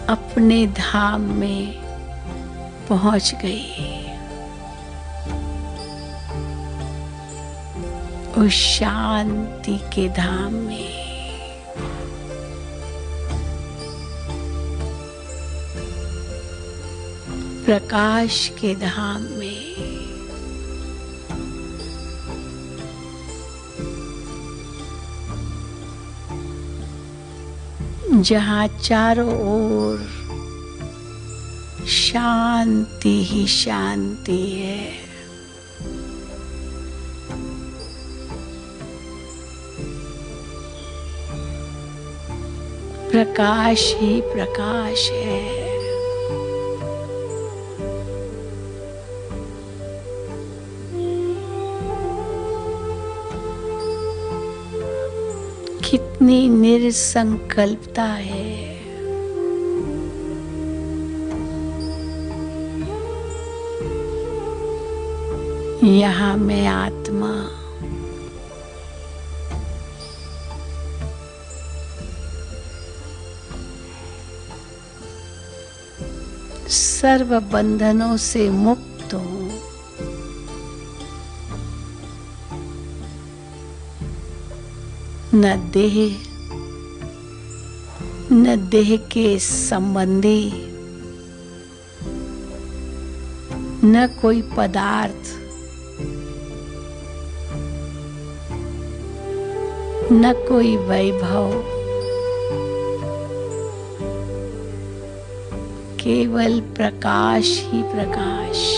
अपने धाम में पहुंच गई। उस शांति के धाम में। प्रकाश के धाम में। जहाँ चारों ओर शांति ही शांति है। प्रकाश ही प्रकाश है। कितनी निरसंकल्पता है। यहाँ मैं आत्मा सर्व बंधनों से मुक्त हूँ। न देह न देह के संबंधी, न कोई पदार्थ, न कोई वैभव, केवल प्रकाश ही प्रकाश।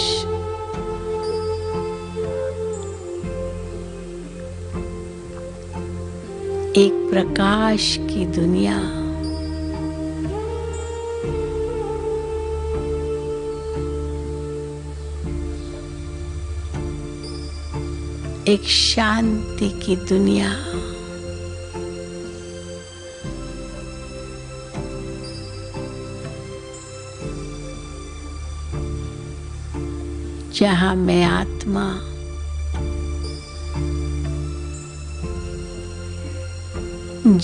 एक प्रकाश की दुनिया। एक शांति की दुनिया। जहाँ मैं आत्मा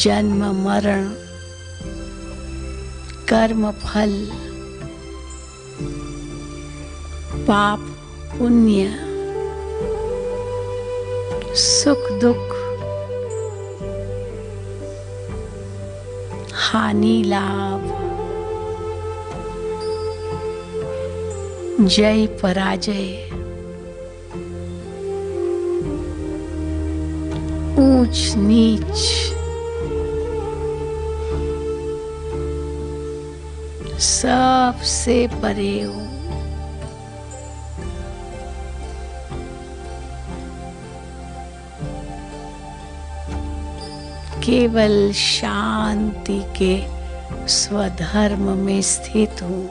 जन्म मरण कर्म फल पाप पुण्य सुख दुख हानि लाभ जय पराजय ऊंच नीच सबसे परे हूँ। केवल शांति के स्वधर्म में स्थित हूँ।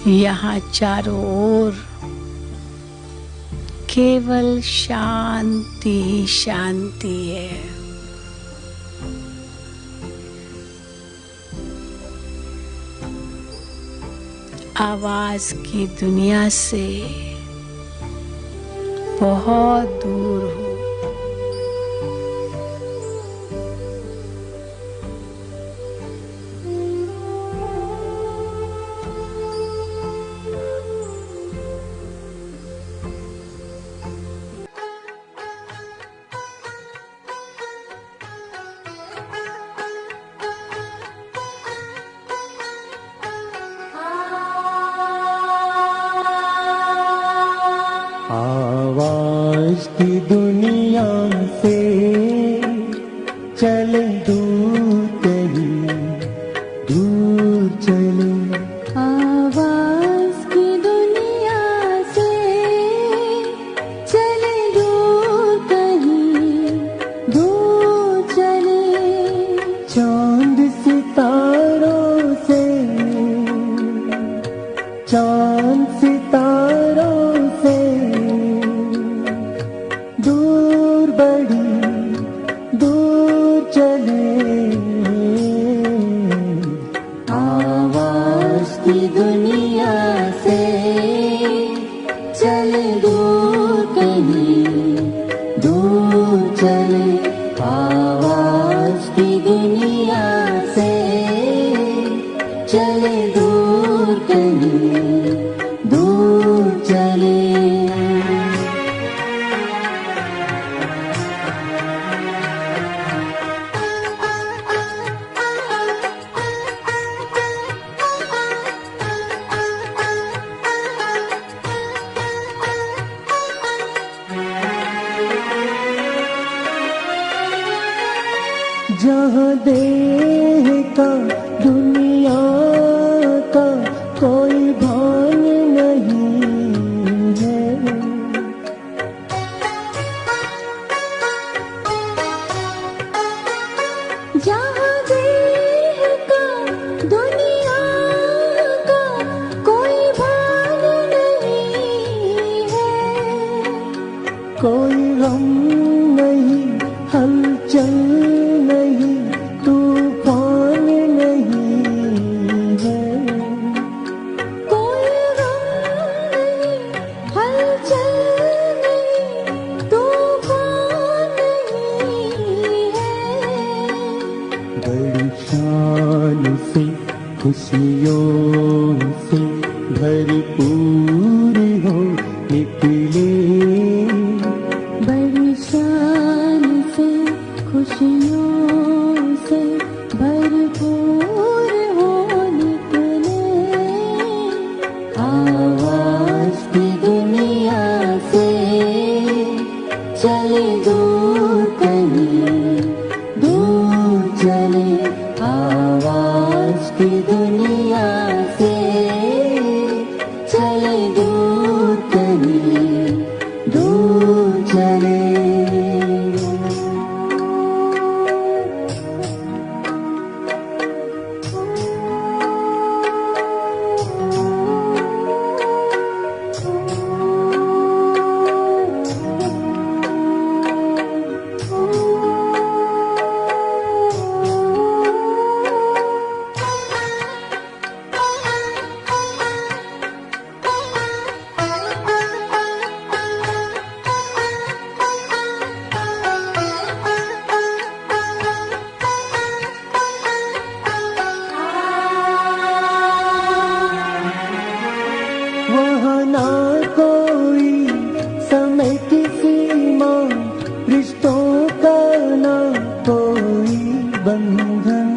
यहाँ चारों ओर केवल शांति ही शांति है। आवाज की दुनिया से बहुत दूर हूँ। आवाज की दुनिया से चले दूर कहीं दूर चले। आवाज की दुनिया से चले दूर कहीं दूर चले। चांद सितारों से चांद सितारों से दूर बड़ी दूर चले। आवाज की दुनिया से चले दूर कहीं दूर चले। आवाज की दुनिया से चले दूर कहीं दूर चले। जहाँ देह का दुनिया का कोई भान नहीं है। जहाँ देह का दुनिया का कोई भान नहीं है। कोई गम नहीं हलचल नहीं तूफान नहीं है। कोई गम नहीं हलचल नहीं तूफान नहीं है। बड़ी शान से खुशियों से भरपूर हो निकले। बड़ी शान से खुशियों से भरपूर हो निकले। आवाज की दुनिया से चले दूर कहीं दूर चले। आवाज की दुनिया से चले का ना कोई बंधन।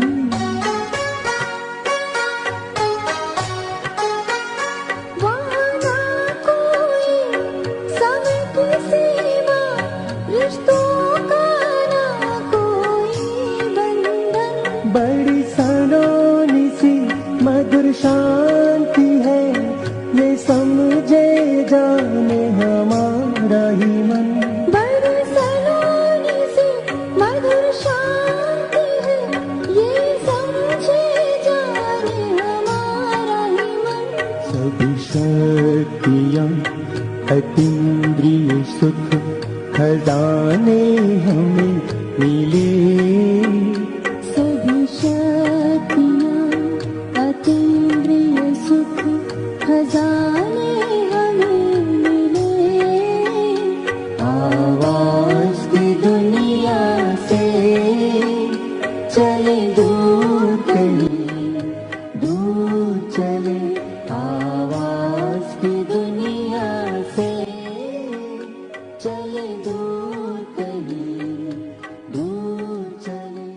वहाँ ना कोई समय की सीमा, रिश्तों का ना कोई बंधन। बड़ी सलोनी सी मधुर शांति है, ये समझे जाने हमारा ही मन। बड़ी सलोनी सी मधुर शांति है, ये समझे जाने हमारा ही मन। सभी शक्तियाँ अतीन्द्रिय सुख खजाने हमें मिले। सभी शक्तियाँ अतीन्द्रिय सुख खजाने हमें मिले। आवाज की दुनिया से चले दूर कहीं, दूर चले। आवाज की दुनिया से चले दूर कहीं, दूर चले।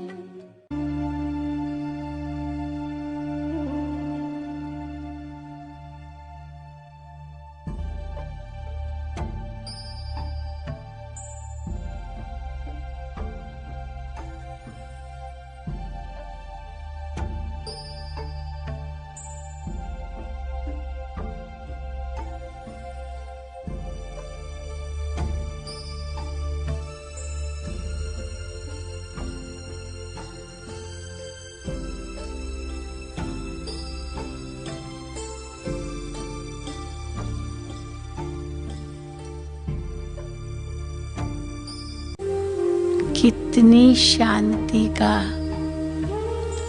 कितनी शांति का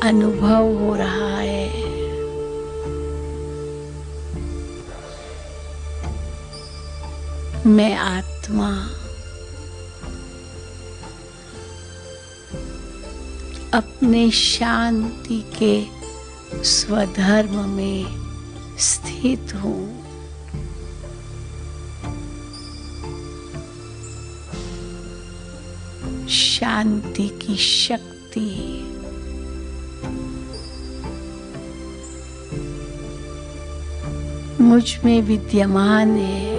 अनुभव हो रहा है। मैं आत्मा अपने शांति के स्वधर्म में स्थित हूँ। शांति की शक्ति मुझ में विद्यमान है।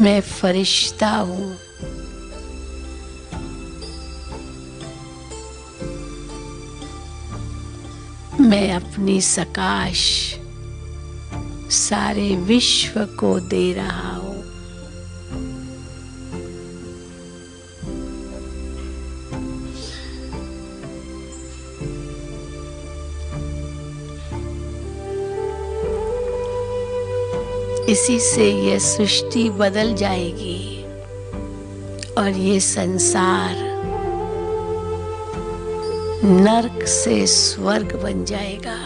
मैं फरिश्ता हूँ। मैं अपनी सकाश सारे विश्व को दे रहा हूँ। इसी से यह सृष्टि बदल जाएगी और ये संसार नरक से स्वर्ग बन जाएगा।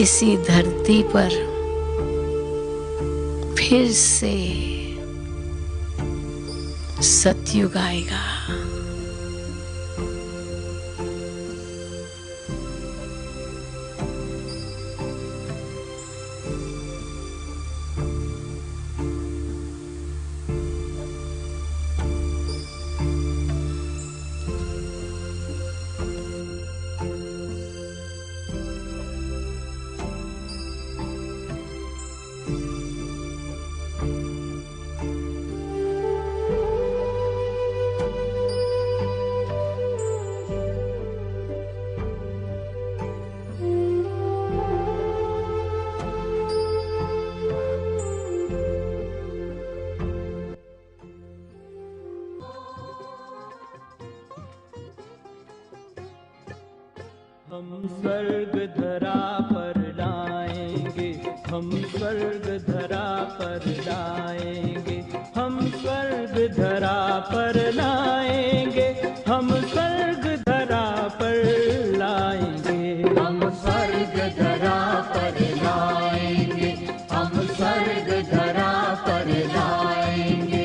इसी धरती पर फिर से सतयुग आएगा। हम स्वर्ग धरा पर लाएंगे, हम स्वर्ग धरा पर लाएंगे, हम स्वर्ग धरा पर लाएंगे, हम स्वर्ग धरा पर लाएंगे, हम स्वर्ग धरा पर लाएंगे, हम स्वर्ग धरा पर लाएंगे।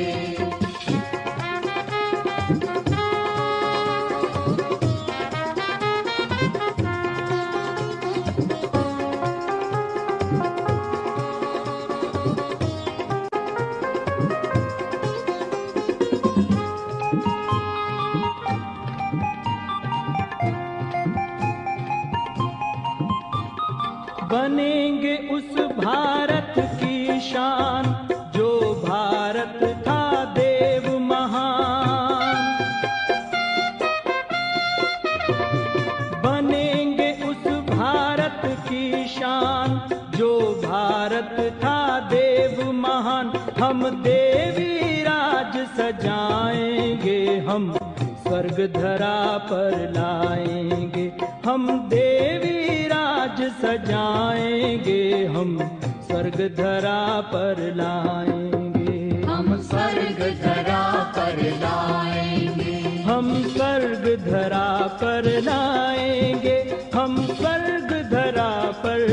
बनेंगे उस भारत की शान जो भारत था देव महान। बनेंगे उस भारत की शान जो भारत था देव महान। हम देवी राज सजाएंगे, हम स्वर्ग धरा पर लाएंगे, हम देवी राज सजाएंगे, हम स्वर्ग धरा पर लाएंगे, हम स्वर्ग धरा पर लाएंगे, हम स्वर्ग धरा पर लाएंगे, हम स्वर्ग धरा पर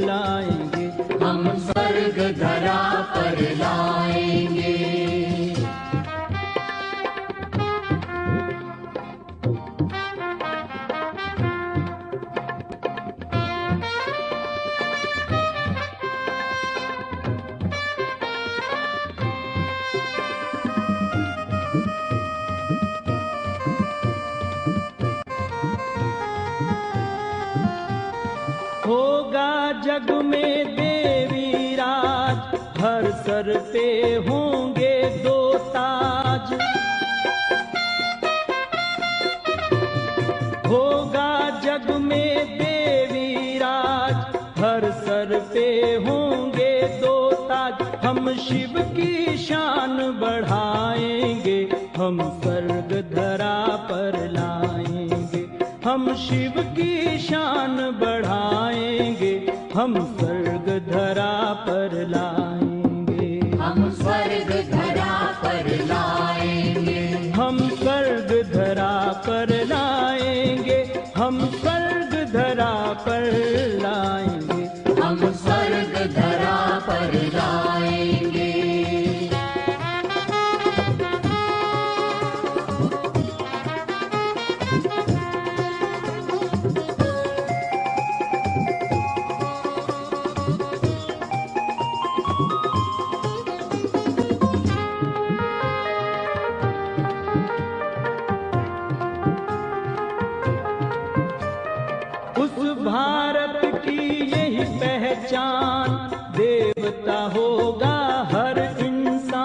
लाएंगे, हम स्वर्ग धरा पर लाएंगे। होगा जग में देवी राज, हर सर पे होंगे दो ताज। होगा जग में देवी राज, हर सर पे होंगे दो ताज। हम शिव की शान बढ़ाएंगे, हम स्वर्ग धरा पर लाएंगे, हम शिव की शान बढ़ाएंगे, हम स्वर्ग धरा पर लाएंगे, हम स्वर्ग धरा पर लाएंगे, हम स्वर्ग धरा पर लाएंगे, हम स्वर्ग धरा पर लाएंगे, हम स्वर्ग धरा पर लाएंगे। उस भारत की यही पहचान, देवता होगा हर इंसान।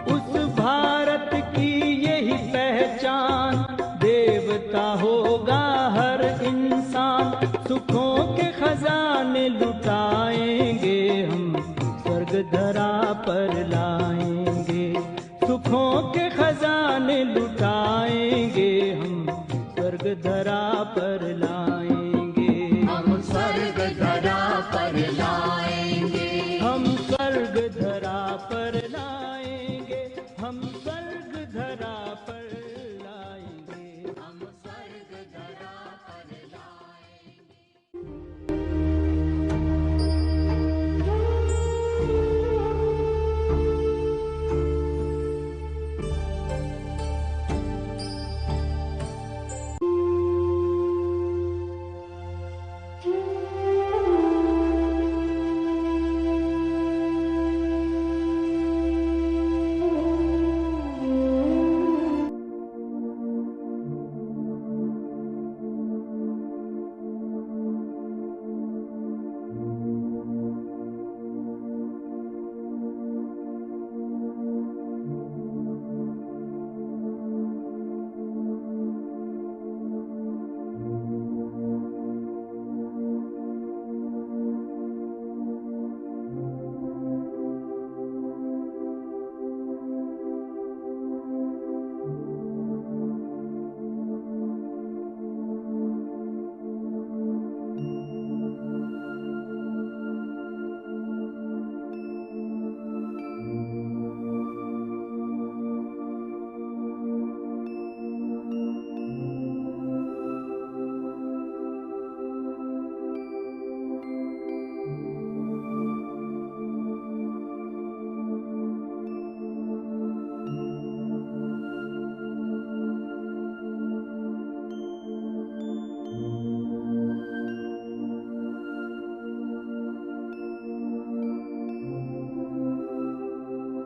उस भारत की यही पहचान, देवता होगा हर इंसान। सुखों के खजाने लुटाएंगे हम, स्वर्ग धरा पर लाएंगे। सुखों के खजाने लुटाएंगे हम, स्वर्ग धरा पर लाएंगे।